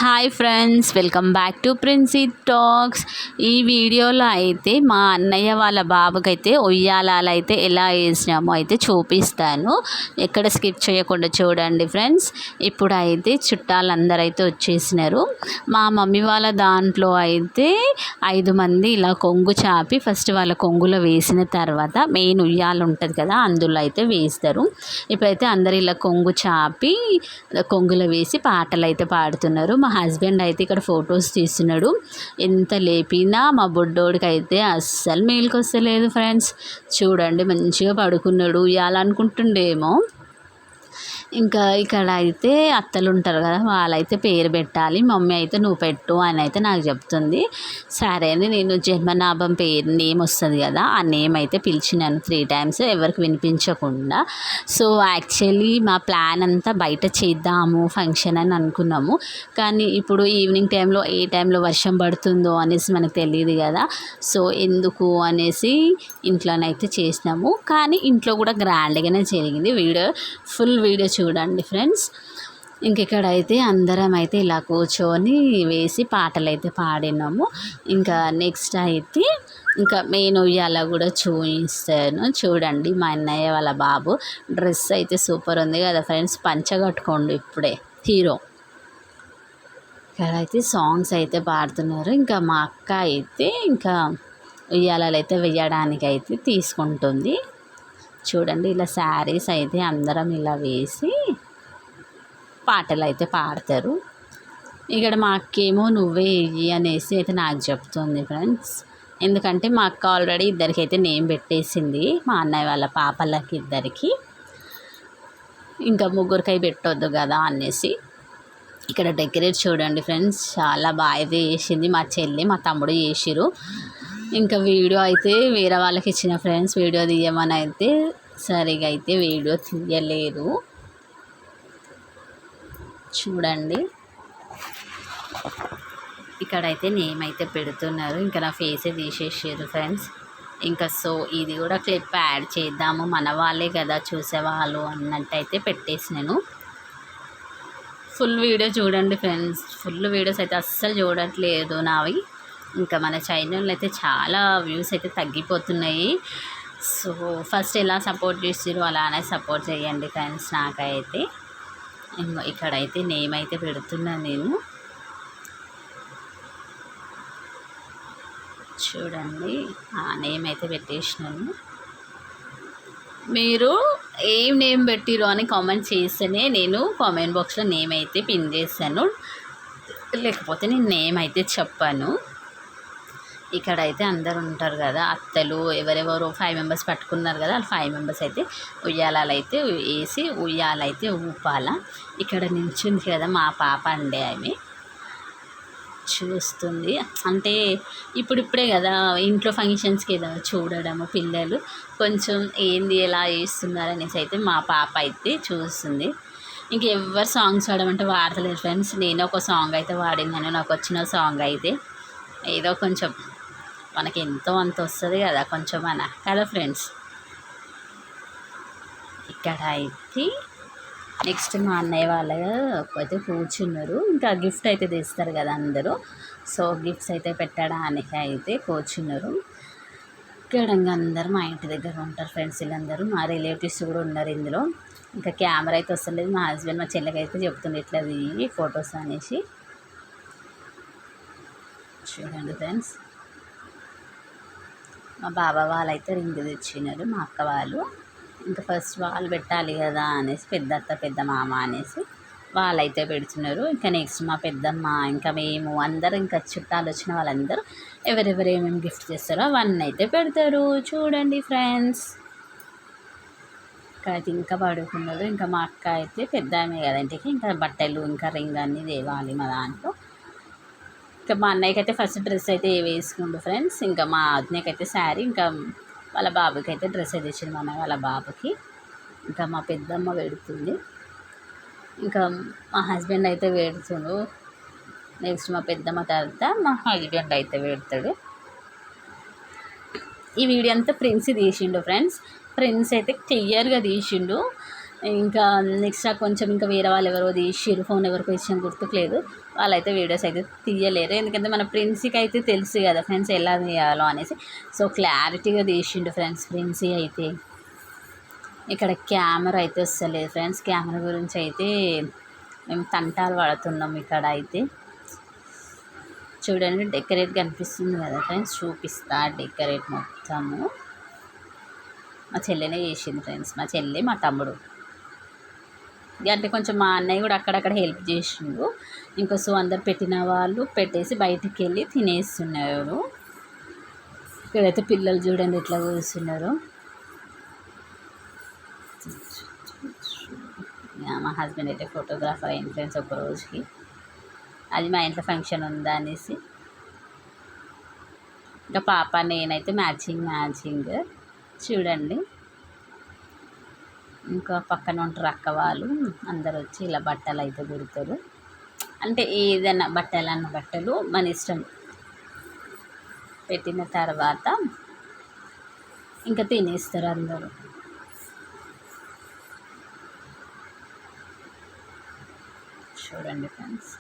Hi friends, welcome back to Princy talks. ఈ వీడియోలో అయితే మా అన్నయ్య వాళ్ళ బాబుకైతే ఉయ్యాలాలు అయితే ఎలా వేసినామో అయితే చూపిస్తాను. ఎక్కడ స్కిప్ చేయకుండా చూడండి ఫ్రెండ్స్. ఇప్పుడు అయితే చుట్టాలందరూ అయితే వచ్చేసినారు. మా మమ్మీ వాళ్ళ దాంట్లో అయితే 5 మంది ఇలా కొంగు చాపి ఫస్ట్ వాళ్ళ కొంగులో వేసిన తర్వాత మెయిన్ ఉయ్యాలు ఉంటుంది కదా, అందులో అయితే వేస్తారు. ఇప్పుడైతే అందరు ఇలా కొంగు చాపి కొంగులో వేసి పాటలు అయితే పాడుతున్నారు. మా హస్బెండ్ అయితే ఇక్కడ ఫొటోస్ తీస్తున్నాడు. ఎంత లేపినా మా బుడ్డోడికి అయితే అస్సలు మేలుకొస్తలేదు ఫ్రెండ్స్. చూడండి, మంచిగా పడుకున్నాడు. ఇవ్వాలనుకుంటుండేమో. ఇంకా ఇక్కడ అయితే అత్తలు ఉంటారు కదా, వాళ్ళైతే పేరు పెట్టాలి. మమ్మీ అయితే నువ్వు పెట్టు అని అయితే నాకు చెప్తుంది. సరే అని నేను జన్మనాభం పేరు నేమ్ వస్తుంది కదా, ఆ నేమ్ అయితే పిలిచినాను 3 times, ఎవరికి వినిపించకుండా. సో యాక్చువల్లీ మా ప్లాన్ అంతా బయట చేద్దాము ఫంక్షన్ అని అనుకున్నాము. కానీ ఇప్పుడు ఈవినింగ్ టైంలో ఏ టైంలో వర్షం పడుతుందో అనేసి మనకు తెలియదు కదా. సో ఎందుకు అనేసి ఇంట్లోనైతే చేసినాము. కానీ ఇంట్లో కూడా గ్రాండ్గానే జరిగింది. ఫుల్ వీడియో చూడండి ఫ్రెండ్స్. ఇంకెక్కడైతే అందరం అయితే ఇలా కూర్చొని వేసి పాటలు అయితే పాడినాము. ఇంకా నెక్స్ట్ అయితే ఇంకా మెయిన్ ఉయ్యాల కూడా చూపిస్తాను. చూడండి, మా అన్నయ్య వాళ్ళ బాబు డ్రెస్ అయితే సూపర్ ఉంది కదా ఫ్రెండ్స్. పంచ కట్టుకోండి ఇప్పుడే హీరో. ఇక్కడైతే సాంగ్స్ అయితే పాడుతున్నారు. ఇంకా మా అక్క అయితే ఇంకా ఉయ్యాలలు అయితే వేయడానికి అయితే తీసుకుంటుంది. చూడండి, ఇలా శారీస్ అయితే అందరం ఇలా వేసి పాటలు అయితే పాడతారు. ఇక్కడ మా అక్కేమో నువ్వే వెయ్యి అనేసి అయితే నాకు చెప్తుంది ఫ్రెండ్స్. ఎందుకంటే మా అక్క ఆల్రెడీ ఇద్దరికి అయితే నేమ్ పెట్టేసింది, మా అన్నయ్య వాళ్ళ పాపలకి ఇద్దరికి. ఇంకా ముగ్గురికై పెట్టొద్దు కదా అనేసి. ఇక్కడ డెకరేట్ చూడండి ఫ్రెండ్స్, చాలా బాగా చేసింది మా చెల్లి, మా తమ్ముడు చేసిరు. ఇంకా వీడియో అయితే వేరే వాళ్ళకి ఇచ్చిన ఫ్రెండ్స్, వీడియో తీయమని అయితే సరిగా అయితే వీడియో తీయలేదు. చూడండి, ఇక్కడైతే నేమ్ అయితే పెడుతున్నారు. ఇంకా నా ఫేసే తీసేసారు ఫ్రెండ్స్. ఇంకా సో ఇది కూడా క్లిప్ యాడ్ చేద్దాము, మన వాళ్ళే కదా చూసేవాళ్ళు అన్నట్టు అయితే పెట్టేసినాను. ఫుల్ వీడియో చూడండి ఫ్రెండ్స్. ఫుల్ వీడియోస్ అయితే అస్సలు చూడట్లేదు నావి. ఇంకా మన ఛానల్ అయితే చాలా వ్యూస్ అయితే తగ్గిపోతున్నాయి. సో ఫస్ట్ ఎలా సపోర్ట్ చేసిరు అలానే సపోర్ట్ చేయండి ఫ్రెండ్స్. నాకైతే ఇక్కడైతే నేమ్ అయితే పెడుతున్నాను నేను. చూడండి, ఆ నేమ్ అయితే పెట్టేసినాను. మీరు ఏం నేమ్ పెట్టిరో అని కామెంట్ చేస్తేనే నేను కామెంట్ బాక్స్లో నేమ్ అయితే పిన్ చేశాను, లేకపోతే నేను నేమ్ అయితే చెప్పాను. ఇక్కడైతే అందరు ఉంటారు కదా అత్తలు, ఎవరెవరు 5 members పట్టుకున్నారు కదా, 5 members అయితే ఉయ్యాలాలు అయితే వేసి ఉయ్యాలైతే ఊపాల. ఇక్కడ నిల్చుంది కదా మా పాప అండి, ఆమె చూస్తుంది. అంటే ఇప్పుడిప్పుడే కదా ఇంట్లో ఫంక్షన్స్కి ఏదో చూడడము, పిల్లలు కొంచెం ఏంది ఎలా చేస్తున్నారు అనేసి అయితే మా పాప అయితే చూస్తుంది. ఇంకెవ్వరు సాంగ్స్ పాడమంటే వాడతలేరు ఫ్రెండ్స్. నేను ఒక సాంగ్ అయితే వాడినాను, నాకు వచ్చిన సాంగ్ అయితే ఏదో కొంచెం మనకి ఎంతో అంత వస్తుంది కదా కొంచెం మన కదా ఫ్రెండ్స్. ఇక్కడ అయితే నెక్స్ట్ మా అన్నయ్య వాళ్ళగా అయితే కూర్చున్నారు. ఇంకా గిఫ్ట్ అయితే తెస్తారు కదా అందరూ. సో గిఫ్ట్స్ అయితే పెట్టడానికి అయితే కూర్చున్నారు. ఇక్కడ అందరూ మా ఇంటి దగ్గర ఉంటారు ఫ్రెండ్స్. వీళ్ళందరూ మా రిలేటివ్స్ కూడా ఉన్నారు ఇందులో. ఇంకా కెమెరా అయితే వస్తలేదు. మా హస్బెండ్ మా చెల్లెకి అయితే చెప్తుంది ఇట్లా ఈ ఫొటోస్ అనేసి. చూడండి ఫ్రెండ్స్, మా బాబా వాళ్ళు అయితే రింగ్ తెచ్చినారు, మా అక్క వాళ్ళు. ఇంకా ఫస్ట్ వాళ్ళు పెట్టాలి కదా అనేసి పెద్ద అత్త పెద్ద మామ అనేసి వాళ్ళైతే పెడుతున్నారు. ఇంకా నెక్స్ట్ మా పెద్దమ్మ, ఇంకా మేము అందరూ, ఇంకా చుట్టాలు వచ్చిన వాళ్ళందరూ ఎవరెవరు ఏమేమి గిఫ్ట్ చేస్తారో అవన్నీ అయితే పెడతారు. చూడండి ఫ్రెండ్స్, ఇక్కడైతే ఇంకా పడుకున్నారు. ఇంకా మా అక్క అయితే పెద్ద ఆమె కదా ఇంటికి, ఇంకా బట్టలు ఇంకా రింగ్ అన్నీ తేవాలి మా దాంట్లో. ఇంకా మా అన్నయ్యకి అయితే ఫస్ట్ డ్రెస్ అయితే వేసుకుండు ఫ్రెండ్స్. ఇంకా మా అన్నయ్యకైతే శారీ, ఇంకా వాళ్ళ బాబుకి అయితే డ్రెస్ అయితే ఇచ్చింది మా అన్నయ్య వాళ్ళ బాబుకి. ఇంకా మా పెద్దమ్మ పెడుతుంది. ఇంకా మా హస్బెండ్ అయితే పెడుతుండు. నెక్స్ట్ మా పెద్దమ్మ తర్వాత మా హస్బెండ్ అయితే పెడతాడు. ఈ వీడియో అంతా ప్రిన్స్ తీసిండు ఫ్రెండ్స్. ప్రిన్స్ అయితే క్లియర్గా తీసిండు. ఇంకా నెక్స్ట్ కొంచెం ఇంకా వేరే వాళ్ళు ఎవరో తీసిరు, ఫోన్ ఎవరికో ఇచ్చిన గుర్తుకు లేదు. వాళ్ళైతే వీడియోస్ అయితే తీయలేరు, ఎందుకంటే మన ప్రిన్సీకి అయితే తెలుసు కదా ఫ్రెండ్స్ ఎలా తీయాలో అనేసి. సో క్లారిటీగా తీసిండు ఫ్రెండ్స్ ప్రిన్సీ అయితే. ఇక్కడ కెమెరా అయితే వస్తలేదు ఫ్రెండ్స్, కెమెరా గురించి అయితే మేము తంటాలు పడుతున్నాం. ఇక్కడ అయితే చూడండి డెకరేట్ కనిపిస్తుంది కదా ఫ్రెండ్స్, చూపిస్తా డెకరేట్ మొత్తము. మా చెల్లెనే చేసింది ఫ్రెండ్స్, మా చెల్లి మా తమ్ముడు. అంటే కొంచెం మా అన్నయ్య కూడా అక్కడక్కడ హెల్ప్ చేసిండు. ఇంకా సో అందరు పెట్టిన వాళ్ళు పెట్టేసి బయటికి వెళ్ళి తినేస్తున్నారు. ఇక్కడైతే పిల్లలు చూడండి ఎట్లా కూర్చున్నారు. మా హస్బెండ్ అయితే ఫోటోగ్రాఫర్ అయింది ఫ్రెండ్స్ ఒక రోజుకి, అది మా ఇంట్లో ఫంక్షన్ ఉందా అనేసి. ఇంకా పాప నేనైతే మ్యాచింగ్ చూడండి. ఇంకా పక్కన ఉంటారు అక్క వాళ్ళు అందరు వచ్చి ఇలా బట్టలు అయితే కుడతారు. అంటే ఏదైనా బట్టలు మన ఇష్టం. పెట్టిన తర్వాత ఇంకా తినేస్తారు అందరూ. చూడండి ఫ్రెండ్స్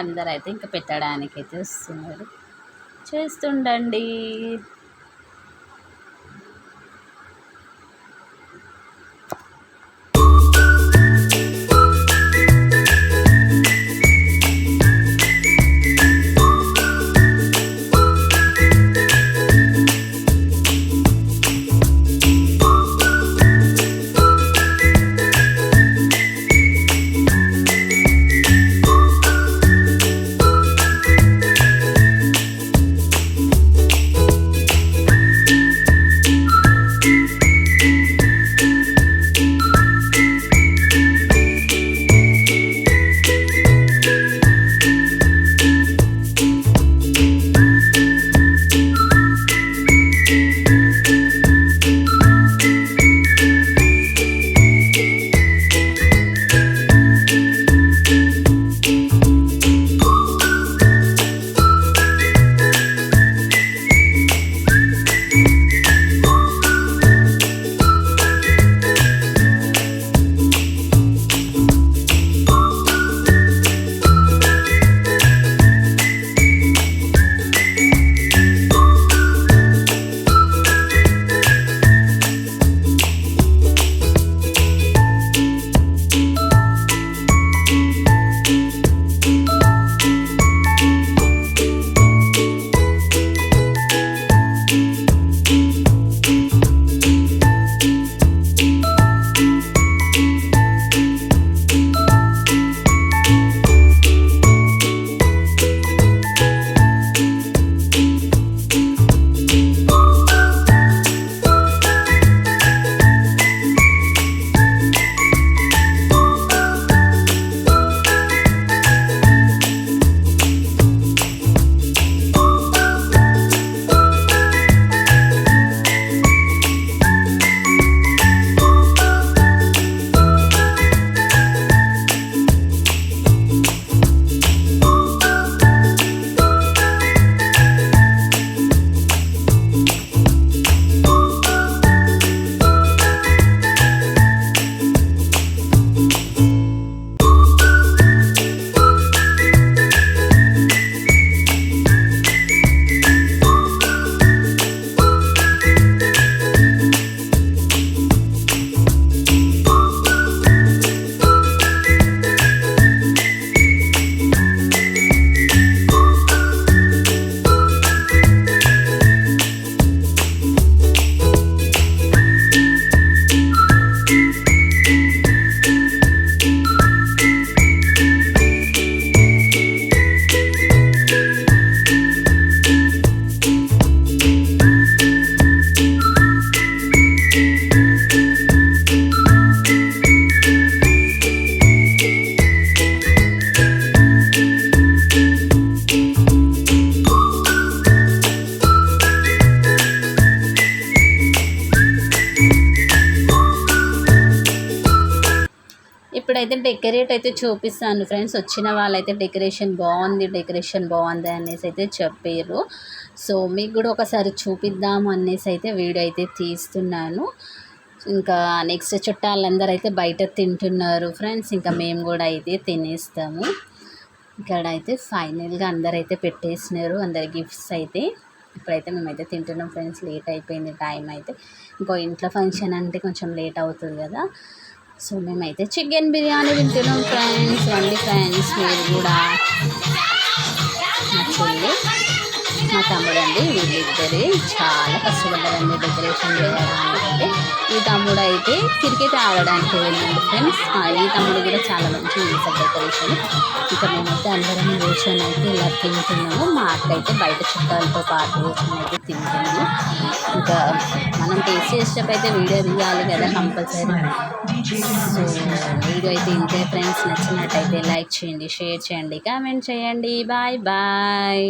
అందరూ అయితే ఇంకా పెట్టడానికి అయితే వస్తున్నారు, చేస్తుండండి. ఇప్పుడైతే డెకరేట్ అయితే చూపిస్తాను ఫ్రెండ్స్. వచ్చిన వాళ్ళైతే డెకరేషన్ బాగుంది అనేసి అయితే చెప్పారు. సో మీకు కూడా ఒకసారి చూపిద్దాము అనేసి అయితే వీడియో అయితే తీస్తున్నాను. ఇంకా నెక్స్ట్ చుట్టాలందరూ అయితే బయట తింటున్నారు ఫ్రెండ్స్. ఇంకా మేము కూడా అయితే తినేస్తాము. ఇక్కడ అయితే ఫైనల్గా అందరైతే పెట్టేసినారు, అందరి గిఫ్ట్స్ అయితే. ఇప్పుడైతే మేమైతే తింటున్నాం ఫ్రెండ్స్. లేట్ అయిపోయింది టైం అయితే. ఇంకో ఇంట్లో ఫంక్షన్ అంటే కొంచెం లేట్ అవుతుంది కదా. సో మేమైతే చికెన్ బిర్యానీ తింటున్నాం ఫ్రెండ్స్. రండి ఫ్రెండ్స్ మీరు కూడా. నచ్చింది మా తమ్ముడు అండి, వీళ్ళిద్దరే చాలా కష్టపడ్డారండి డెకరేషన్ చేయడానికి. ఈ తమ్ముడు అయితే క్రికెట్ ఆడడానికి వెళ్ళండి ఫ్రెండ్స్. ఈ తమ్ముడు కూడా చాలా మంచిగా చేశారు డెకరేషన్. ఇంకా మేమైతే అందరం కూర్చొని అయితే ఇలా తింటున్నాము. మా అక్క అయితే బయట చుట్టాలతో పాటు కూర్చొని అయితే తింటున్నాము. ఇంకా మనం టేస్ట్ చేసేటప్పుడు అయితే వీడియో తీయాలి కదా కంపల్సరీ. సో వీడియో అయితే ఇంతే ఫ్రెండ్స్. నచ్చినట్టయితే లైక్ చేయండి, షేర్ చేయండి, కామెంట్ చేయండి. Bye bye.